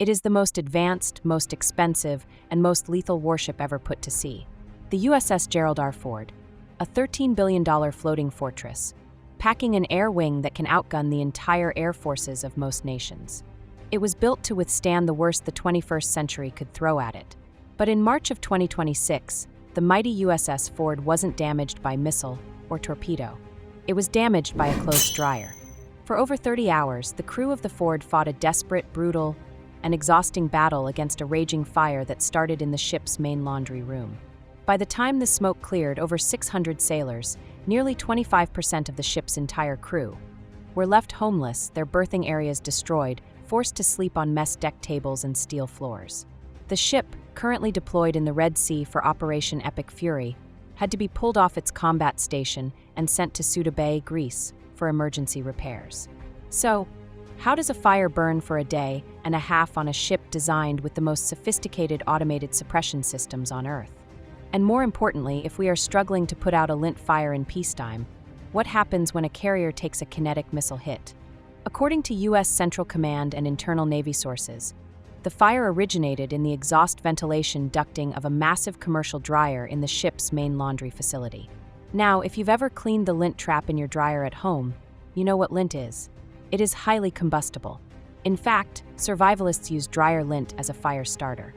It is the most advanced, most expensive, and most lethal warship ever put to sea. The USS Gerald R. Ford, a $13 billion floating fortress, packing an air wing that can outgun the entire air forces of most nations. It was built to withstand the worst the 21st century could throw at it. But in March of 2026, the mighty USS Ford wasn't damaged by missile or torpedo. It was damaged by a closed dryer. For over 30 hours, the crew of the Ford fought a desperate, brutal, and exhausting battle against a raging fire that started in the ship's main laundry room. By the time the smoke cleared, over 600 sailors, nearly 25% of the ship's entire crew, were left homeless, their berthing areas destroyed, forced to sleep on mess deck tables and steel floors. The ship, currently deployed in the Red Sea for Operation Epic Fury, had to be pulled off its combat station and sent to Souda Bay, Greece, for emergency repairs. So, how does a fire burn for a day and a half on a ship designed with the most sophisticated automated suppression systems on Earth? And more importantly, if we are struggling to put out a lint fire in peacetime, what happens when a carrier takes a kinetic missile hit? According to U.S. Central Command and internal Navy sources, the fire originated in the exhaust ventilation ducting of a massive commercial dryer in the ship's main laundry facility. Now, if you've ever cleaned the lint trap in your dryer at home, you know what lint is. It is highly combustible. In fact, survivalists use dryer lint as a fire starter.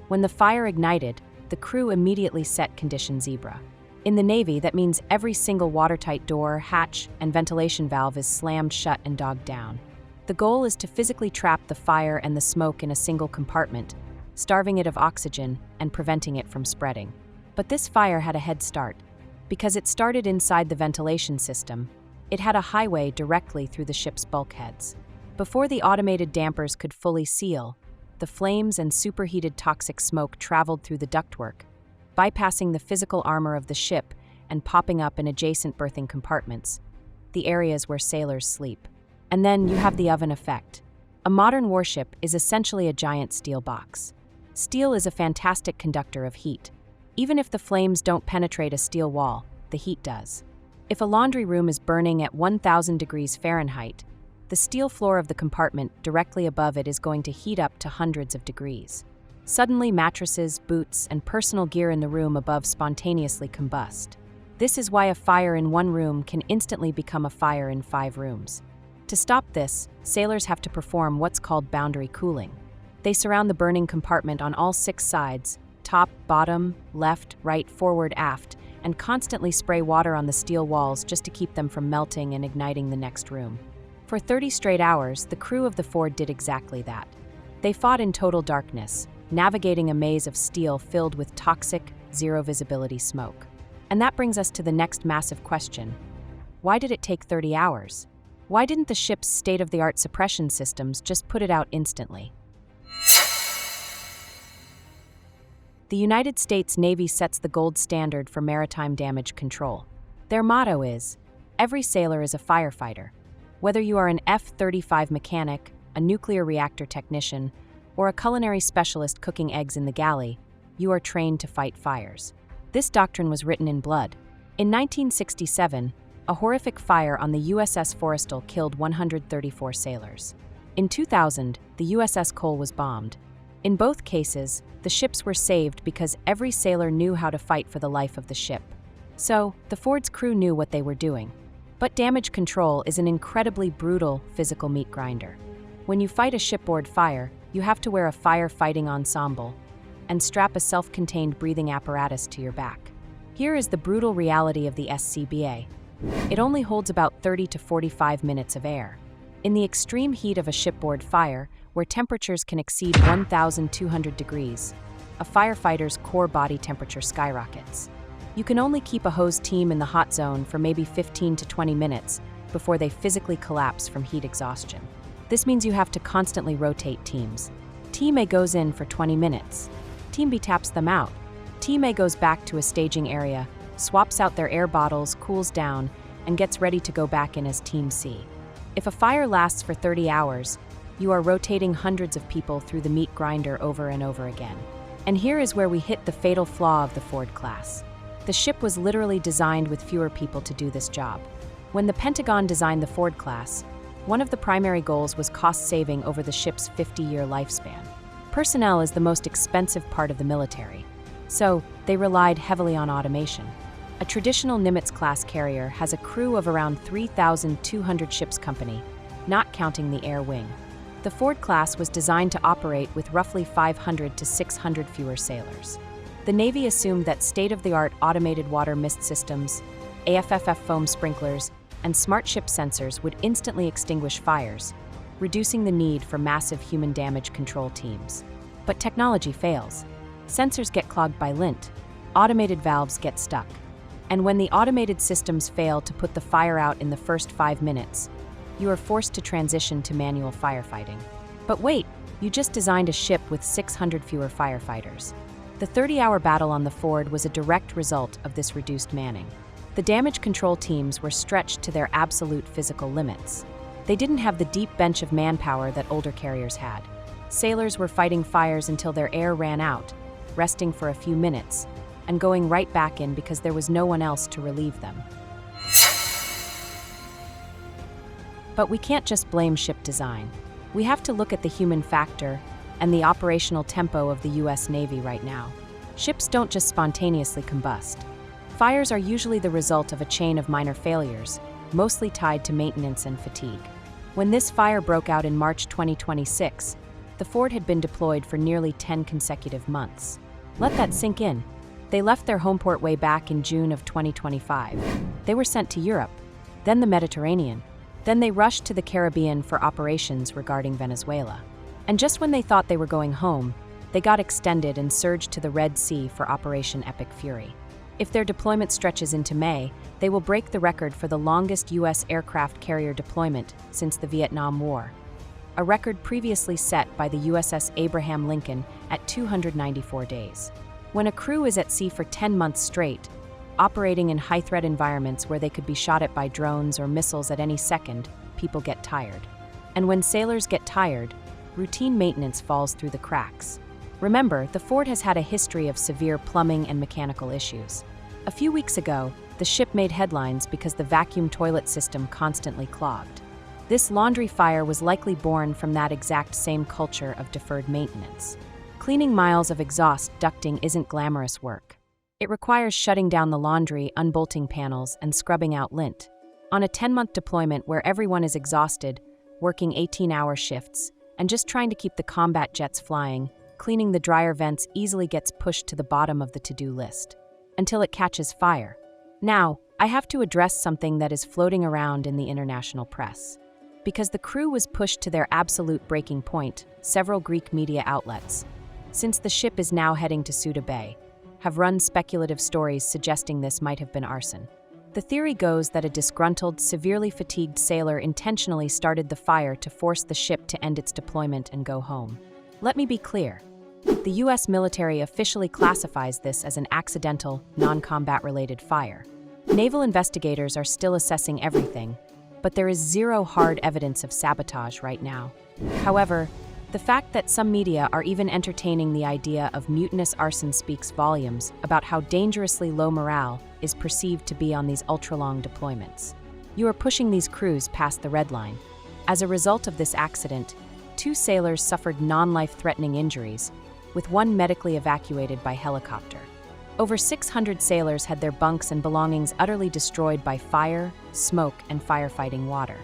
When the fire ignited, the crew immediately set condition zebra. In the Navy, that means every single watertight door, hatch, and ventilation valve is slammed shut and dogged down. The goal is to physically trap the fire and the smoke in a single compartment, starving it of oxygen and preventing it from spreading. But this fire had a head start. Because it started inside the ventilation system, it had a highway directly through the ship's bulkheads. Before the automated dampers could fully seal, the flames and superheated toxic smoke traveled through the ductwork, bypassing the physical armor of the ship and popping up in adjacent berthing compartments, the areas where sailors sleep. And then you have the oven effect. A modern warship is essentially a giant steel box. Steel is a fantastic conductor of heat. Even if the flames don't penetrate a steel wall, the heat does. If a laundry room is burning at 1,000 degrees Fahrenheit, the steel floor of the compartment directly above it is going to heat up to hundreds of degrees. Suddenly, mattresses, boots, and personal gear in the room above spontaneously combust. This is why a fire in one room can instantly become a fire in 5 rooms. To stop this, sailors have to perform what's called boundary cooling. They surround the burning compartment on all 6 sides, top, bottom, left, right, forward, aft, and constantly spray water on the steel walls just to keep them from melting and igniting the next room. For 30 straight hours, the crew of the Ford did exactly that. They fought in total darkness, navigating a maze of steel filled with toxic, zero-visibility smoke. And that brings us to the next massive question. Why did it take 30 hours? Why didn't the ship's state-of-the-art suppression systems just put it out instantly? The United States Navy sets the gold standard for maritime damage control. Their motto is, "Every sailor is a firefighter." Whether you are an F-35 mechanic, a nuclear reactor technician, or a culinary specialist cooking eggs in the galley, you are trained to fight fires. This doctrine was written in blood. In 1967, a horrific fire on the USS Forrestal killed 134 sailors. In 2000, the USS Cole was bombed. In both cases, the ships were saved because every sailor knew how to fight for the life of the ship. So, the Ford's crew knew what they were doing. But damage control is an incredibly brutal physical meat grinder. When you fight a shipboard fire, you have to wear a firefighting ensemble and strap a self-contained breathing apparatus to your back. Here is the brutal reality of the SCBA. It only holds about 30 to 45 minutes of air. In the extreme heat of a shipboard fire, where temperatures can exceed 1,200 degrees, a firefighter's core body temperature skyrockets. You can only keep a hose team in the hot zone for maybe 15 to 20 minutes before they physically collapse from heat exhaustion. This means you have to constantly rotate teams. Team A goes in for 20 minutes. Team B taps them out. Team A goes back to a staging area, swaps out their air bottles, cools down, and gets ready to go back in as Team C. If a fire lasts for 30 hours, you are rotating hundreds of people through the meat grinder over and over again. And here is where we hit the fatal flaw of the Ford class. The ship was literally designed with fewer people to do this job. When the Pentagon designed the Ford class, One of the primary goals was cost saving over the ship's 50-year lifespan. Personnel is the most expensive part of the military, so they relied heavily on automation. A traditional Nimitz-class carrier has a crew of around 3,200 ship's company, not counting the air wing. The Ford class was designed to operate with roughly 500 to 600 fewer sailors. The Navy assumed that state-of-the-art automated water mist systems, AFFF foam sprinklers, and smart ship sensors would instantly extinguish fires, reducing the need for massive human damage control teams. But technology fails. Sensors get clogged by lint, automated valves get stuck, and when the automated systems fail to put the fire out in the first 5 minutes, you are forced to transition to manual firefighting. But wait, you just designed a ship with 600 fewer firefighters. The 30-hour battle on the Ford was a direct result of this reduced manning. The damage control teams were stretched to their absolute physical limits. They didn't have the deep bench of manpower that older carriers had. Sailors were fighting fires until their air ran out, resting for a few minutes, and going right back in because there was no one else to relieve them. But we can't just blame ship design. We have to look at the human factor and the operational tempo of the US Navy right now. Ships don't just spontaneously combust. Fires are usually the result of a chain of minor failures, mostly tied to maintenance and fatigue. When this fire broke out in March 2026, the Ford had been deployed for nearly 10 consecutive months. Let that sink in. They left their home port way back in June of 2025. They were sent to Europe, then the Mediterranean. Then they rushed to the Caribbean for operations regarding Venezuela. And just when they thought they were going home, they got extended and surged to the Red Sea for Operation Epic Fury. If their deployment stretches into May, they will break the record for the longest U.S. aircraft carrier deployment since the Vietnam War, a record previously set by the USS Abraham Lincoln at 294 days. When a crew is at sea for 10 months straight, operating in high-threat environments where they could be shot at by drones or missiles at any second, people get tired. And when sailors get tired, routine maintenance falls through the cracks. Remember, the Ford has had a history of severe plumbing and mechanical issues. A few weeks ago, the ship made headlines because the vacuum toilet system constantly clogged. This laundry fire was likely born from that exact same culture of deferred maintenance. Cleaning miles of exhaust ducting isn't glamorous work. It requires shutting down the laundry, unbolting panels, and scrubbing out lint. On a 10-month deployment where everyone is exhausted, working 18-hour shifts, and just trying to keep the combat jets flying, cleaning the dryer vents easily gets pushed to the bottom of the to-do list, until it catches fire. Now, I have to address something that is floating around in the international press. Because the crew was pushed to their absolute breaking point, several Greek media outlets, since the ship is now heading to Souda Bay, have run speculative stories suggesting this might have been arson. The theory goes that a disgruntled, severely fatigued sailor intentionally started the fire to force the ship to end its deployment and go home. Let me be clear. The US military officially classifies this as an accidental, non-combat-related fire. Naval investigators are still assessing everything, but there is zero hard evidence of sabotage right now. However, the fact that some media are even entertaining the idea of mutinous arson speaks volumes about how dangerously low morale is perceived to be on these ultra-long deployments. You are pushing these crews past the red line. As a result of this accident, 2 sailors suffered non-life-threatening injuries, with one medically evacuated by helicopter. Over 600 sailors had their bunks and belongings utterly destroyed by fire, smoke, and firefighting water.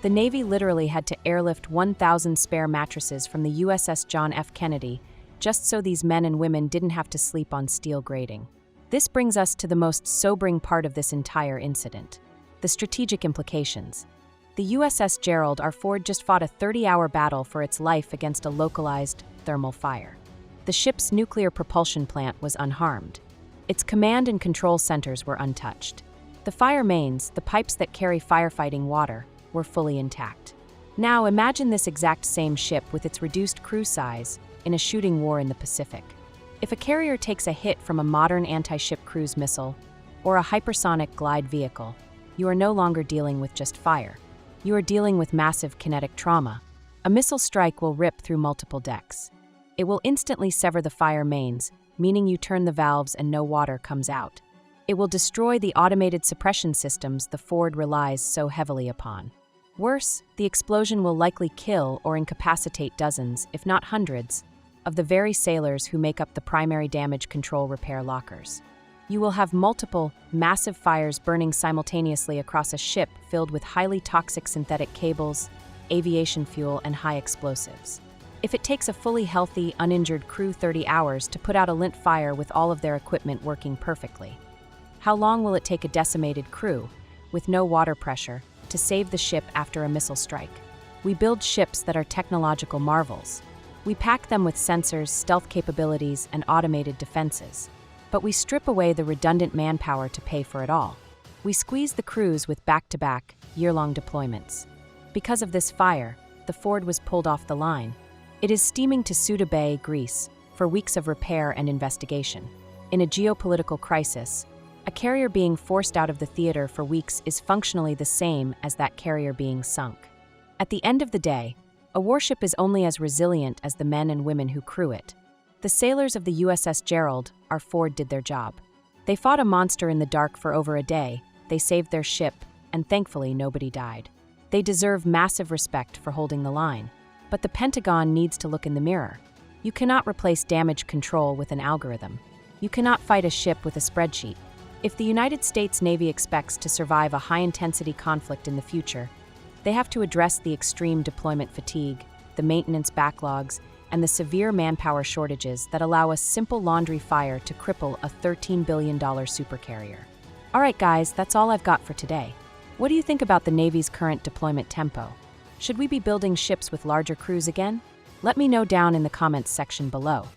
The Navy literally had to airlift 1,000 spare mattresses from the USS John F. Kennedy just so these men and women didn't have to sleep on steel grating. This brings us to the most sobering part of this entire incident: the strategic implications. The USS Gerald R. Ford just fought a 30-hour battle for its life against a localized thermal fire. The ship's nuclear propulsion plant was unharmed. Its command and control centers were untouched. The fire mains, the pipes that carry firefighting water, were fully intact. Now imagine this exact same ship with its reduced crew size in a shooting war in the Pacific. If a carrier takes a hit from a modern anti-ship cruise missile or a hypersonic glide vehicle, you are no longer dealing with just fire. You are dealing with massive kinetic trauma. A missile strike will rip through multiple decks. It will instantly sever the fire mains, meaning you turn the valves and no water comes out. It will destroy the automated suppression systems the Ford relies so heavily upon. Worse, the explosion will likely kill or incapacitate dozens, if not hundreds, of the very sailors who make up the primary damage control repair lockers. You will have multiple, massive fires burning simultaneously across a ship filled with highly toxic synthetic cables, aviation fuel, and high explosives. If it takes a fully healthy, uninjured crew 30 hours to put out a lint fire with all of their equipment working perfectly, how long will it take a decimated crew, with no water pressure, to save the ship after a missile strike? We build ships that are technological marvels. We pack them with sensors, stealth capabilities, and automated defenses. But we strip away the redundant manpower to pay for it all. We squeeze the crews with back-to-back, year-long deployments. Because of this fire, the Ford was pulled off the line. It is steaming to Souda Bay, Greece, for weeks of repair and investigation. In a geopolitical crisis, a carrier being forced out of the theater for weeks is functionally the same as that carrier being sunk. At the end of the day, a warship is only as resilient as the men and women who crew it. The sailors of the USS Gerald R Ford did their job. They fought a monster in the dark for over a day, they saved their ship, and thankfully nobody died. They deserve massive respect for holding the line. But the Pentagon needs to look in the mirror. You cannot replace damage control with an algorithm. You cannot fight a ship with a spreadsheet. If the United States Navy expects to survive a high-intensity conflict in the future, they have to address the extreme deployment fatigue, the maintenance backlogs, and the severe manpower shortages that allow a simple laundry fire to cripple a $13 billion supercarrier. All right, guys, that's all I've got for today. What do you think about the Navy's current deployment tempo? Should we be building ships with larger crews again? Let me know down in the comments section below.